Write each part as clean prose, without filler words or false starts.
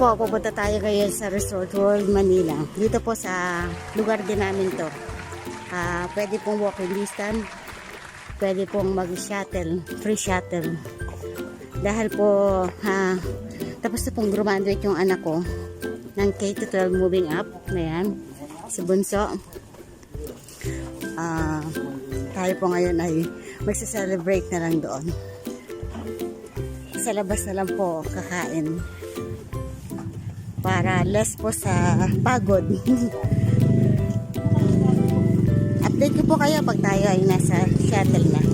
po, pupunta tayo ngayon sa Resort World Manila. Dito po sa lugar din namin to. Pwede pong walking distance. Pwede pong mag-shuttle. Free shuttle. Dahil po, tapos na pong graduate yung anak ko ng K-12 moving up. Ayan, si Bunso. Tayo po ngayon ay magsa-celebrate na lang doon. Sa labas na lang po kakain. Para less po sa pagod. Update ko po kayo pag tayo ay nasa shuttle na.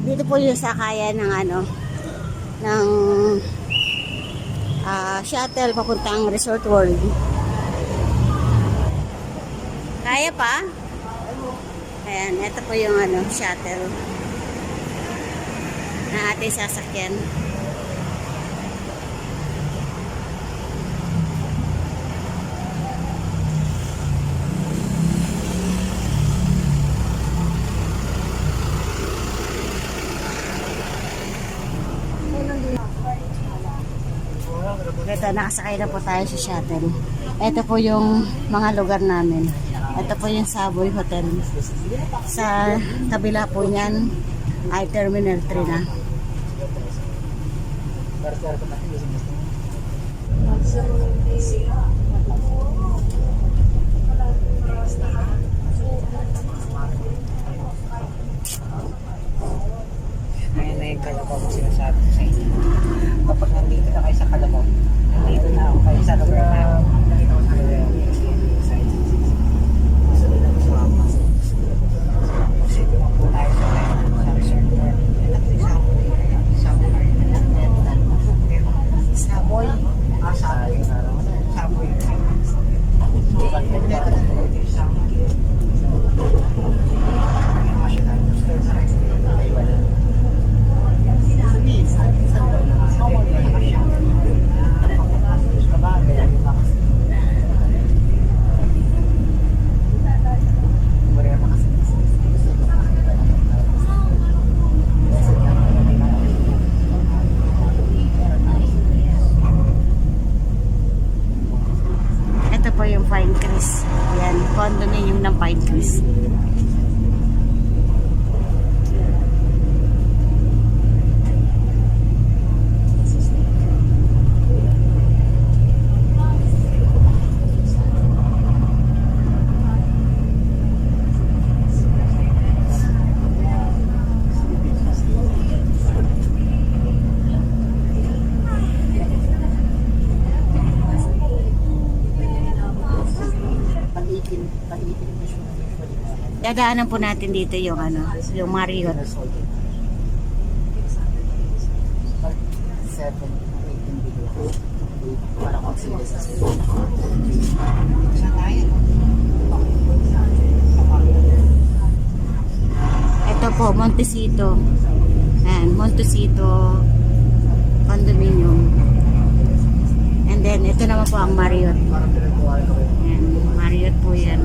Dito po yung sakayan ng ng shuttle papuntang Resort World. Kaya pa? Ayan, ito po yung shuttle na ating sasakyan. Ito, nakasakay na po tayo sa shuttle. Ito po yung mga lugar namin. Ito po yung Savoy Hotel. Sa kabila po niyan ay Terminal 3 na. Ngayon na yung Kalabaw ko sinasabi ko sa inyo. Kapag nandito na kayo sa Kalabaw, nandito na ako kayo sa lugar na nakita ko sa sunod na gusto ako. Kasi tumakbo tayo sa resort world. Saboy. Saboy. Saboy. Ito po yung Pine Crest. Yan, condominium ng Pine Crest. Dadaanan po natin dito yung yung Marriott. 7, 18 video. Para magsili sa sila. Saan tayo? Ito po, Montecito. Ayan, Montecito condominium. And then, ito naman po ang Marriott. Ayan, Marriott po yan.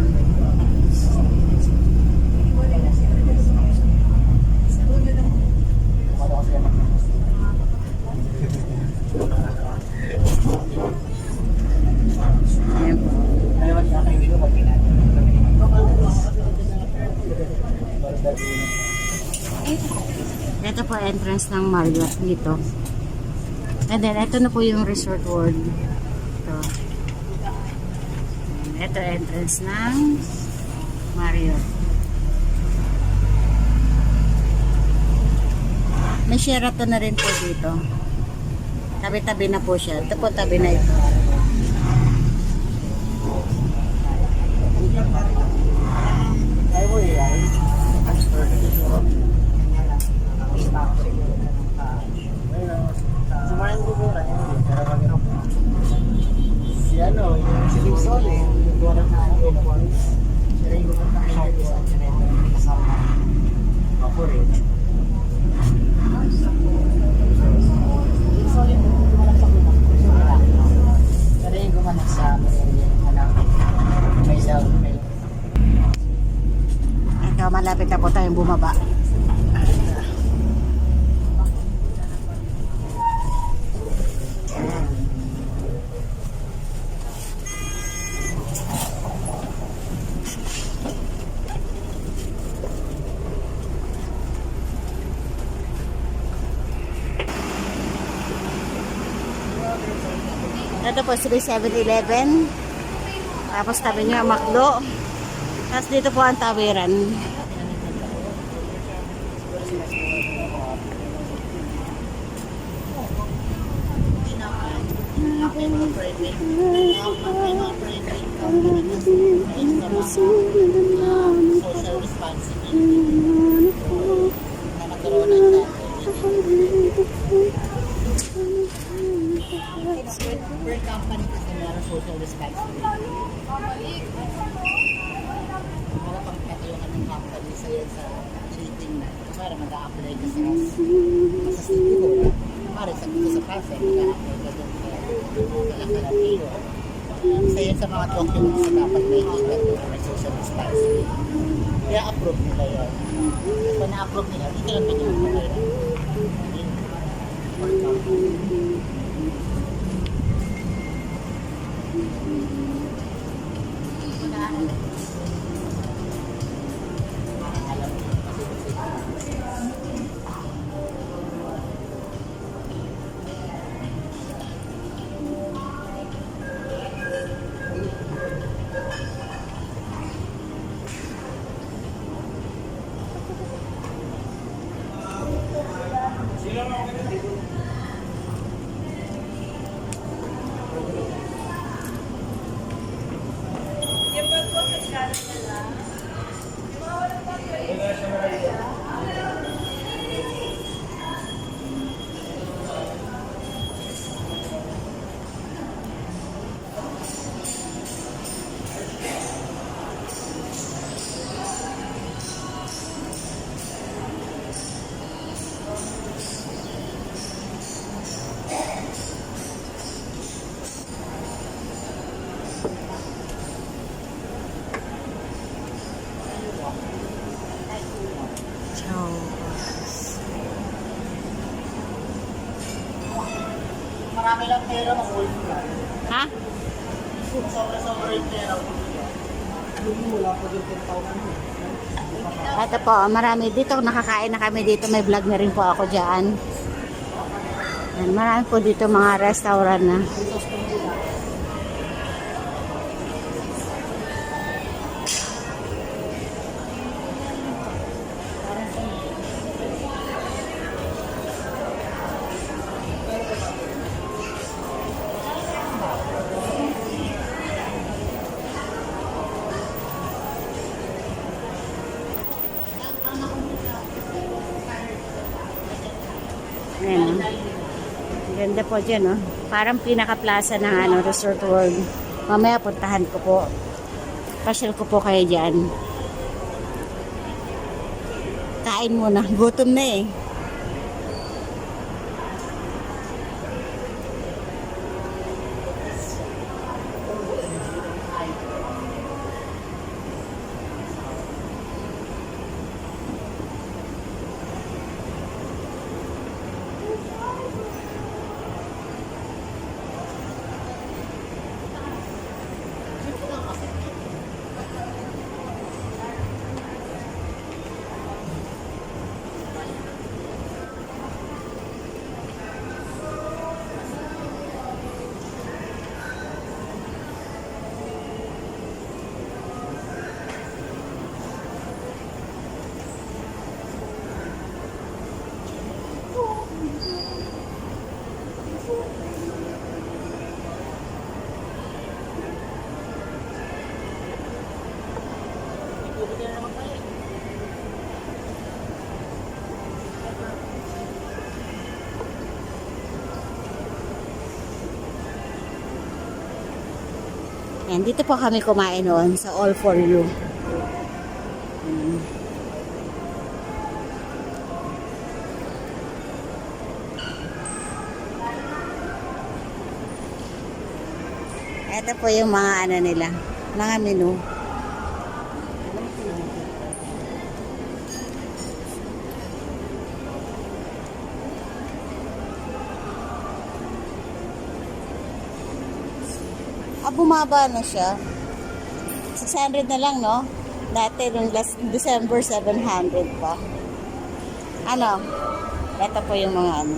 Ito po entrance ng Marriott dito. And then, ito na po yung Resort World. Ito. Ito entrance ng Mario. May Sheraton na rin po dito. Tabi-tabi na po siya. Ito po tabi na ito. Si ano, yung si Luzon eh, yung duwalang na airport. Siya yung gumunta kayo sa kasama. Ako rin. So yung gumanak sa kulang. Siya yung gumanak sa anak. May love. Ito, malapit na po tayong bumaba. Ito po, 7-Eleven. Tapos tabi niya McDo. Tapos dito po ang tawiran. Social responsibility na nagkaroon ng per company kasi meron social responsibility. Para pang katulungan ng company sa'yo sa rating na para mag-a-apply ka sa CPO. Para sa PASA, mag-a-apply ka doon sa Kalapiro. Isa yan sa mga documents na dapat may ikat doon may social responsibility. Kaya approve nila yun. Kung na-approve nila, hindi ka lang pinag nila. For company. Marami lang pera mag-uwi ka. Ha? Sobra-sobra yung pera mo. Wala pa din 10,000. Ito po, marami dito. Nakakain na kami dito. May vlog na rin po ako dyan. Yan, marami po dito mga restaurant na. Ayan, oh. Ganda po dyan, oh. Parang pinaka-plaza ng Resort World. Mamaya puntahan ko po. Pasyal ko po kayo dyan. Kain muna. Gutom na eh. Yan, dito po kami kumain noon sa All For You. Ito po yung mga ano nila, mga menu. Bumaba na siya. 600 na lang, no? Dati nung last December, 700 pa. Ano? Ito po yung mga ano.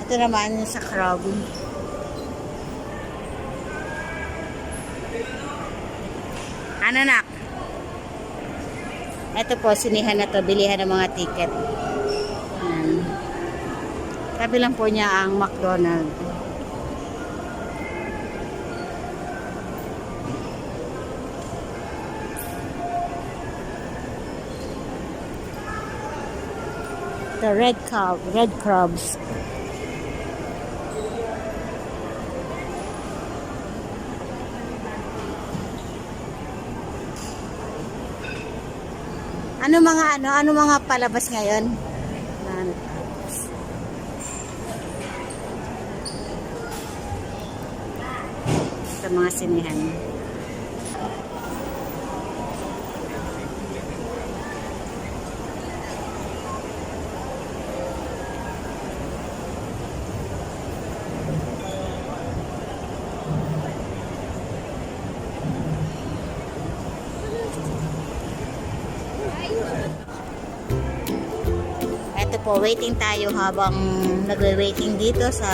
Ito naman yung sa crab. Ano, nak? Ito po, sinihan na to. Bilihan ng mga ticket. Yan. Tabi lang po niya ang McDonald's. The red crabs. Ano mga palabas ngayon? Sa mga sinihan. Ito po, waiting tayo habang nagwe-waiting dito sa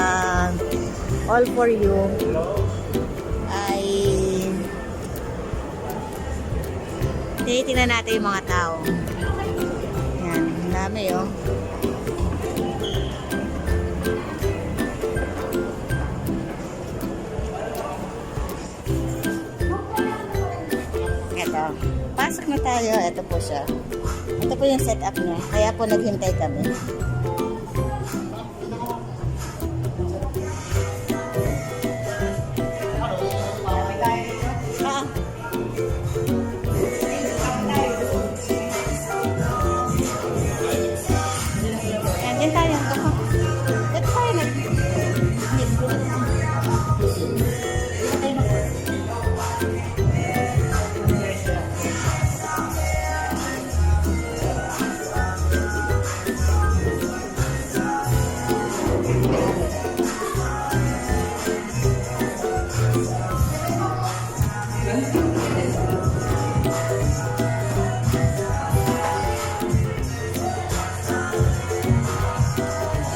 All For You ay tinitingnan natin yung mga tao. Yan, ang dami oh. Ito, pasok na tayo. Ito po siya. Ito po yung setup niya. Kaya po naghintay kami. Ah. Yan din tayo. Ito tayo nag...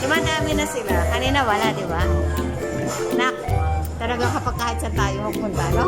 Dumadami na sila. Kanina wala, di ba? Nak, talaga kapag kahit saan tayo magpunta, no?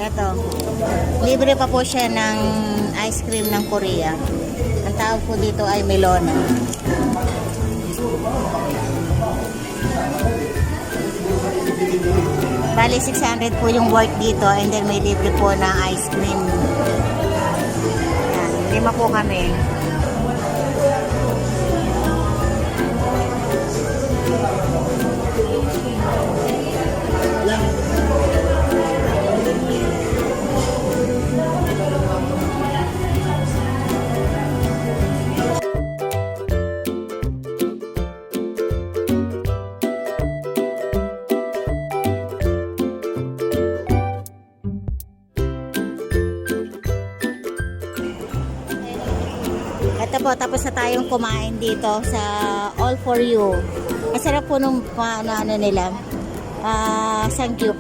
Ito. Libre pa po siya ng ice cream ng Korea. Ang tawag po dito ay Melona. Bali, 600 po yung worth dito and then may libre po ng ice cream. Yan, 5 po kami. Ito po, tapos na tayong kumain dito sa All For You. Ang sarap po nung ano nila, Samgyup.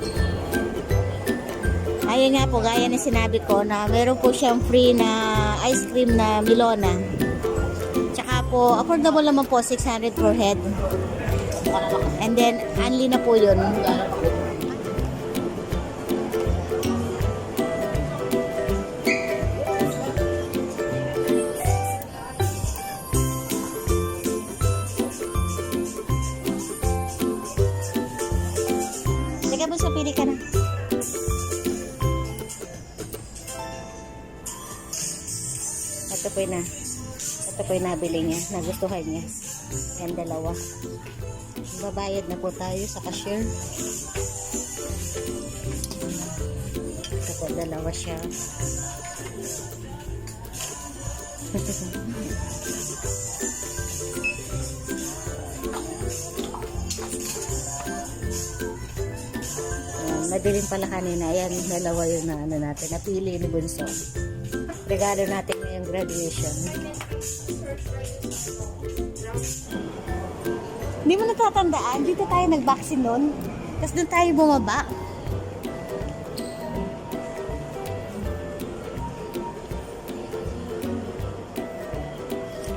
Ayun nga po, gaya na sinabi ko na meron po siyang free na ice cream na Melona. Tsaka po, affordable naman po, 600 per head. And then, only na po yun. Teka mo sa pili ka na. Ito po yung nabili niya. Nagustuhan niya. Yan, dalawa. Babayad na po tayo sa cashier. Ito po, dalawa siya. Nabilin pala kanina. Ayan, dalawa yung na, ano natin. Napili ni Bunso. Regalo natin ngayong graduation. Hindi mo natatandaan? Dito tayo nag-vaccine nun. Tapos doon tayo bumaba.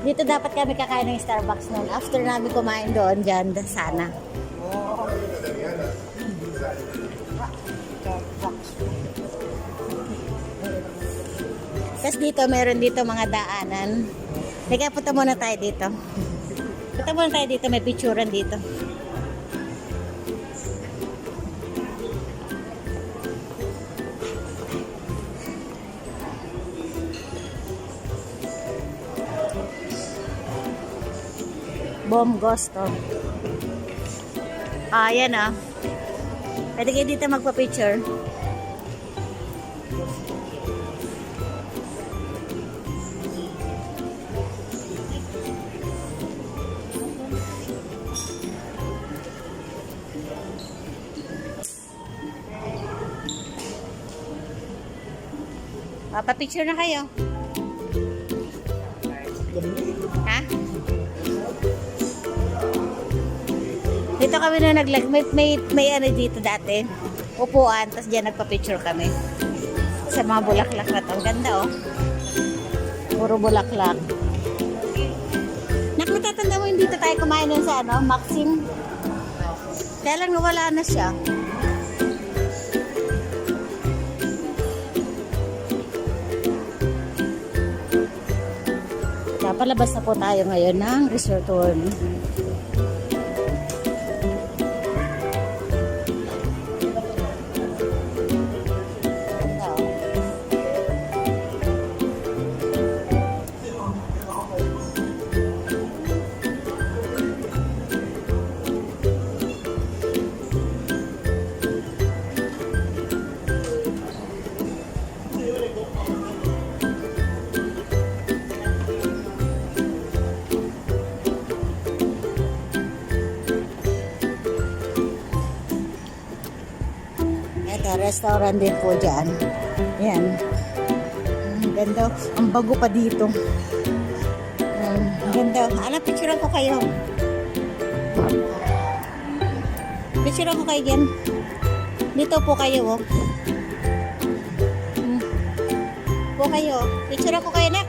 Dito dapat kami kakain ng Starbucks nun. After namin kumain doon, dyan, sana. Tapos dito, meron dito mga daanan. Teka, punta muna tayo dito. Punta muna tayo dito, may picturean dito. Bom Gusto. Ayan ah. Pwede kayo dito magpa-picture. Pa-picture na kayo. Ha? Dito kami na naglag. May ano dito dati. Upuan. Tapos dyan nagpa-picture kami. Sa mga bulaklak na to. Ang ganda oh. Puro bulaklak. Natatanda mo yung dito tayo kumain nun sa ano, Maxim. Kaya lang nawala na siya. Palabas na po tayo ngayon ng Resort World. Restaurant din po dyan. Yan. Ang ganda. Ang bago pa dito. Ang ganda. Picturean ko kayo. Picturean ko kayo dyan. Dito po kayo. Po kayo. Picturean ko kayo na.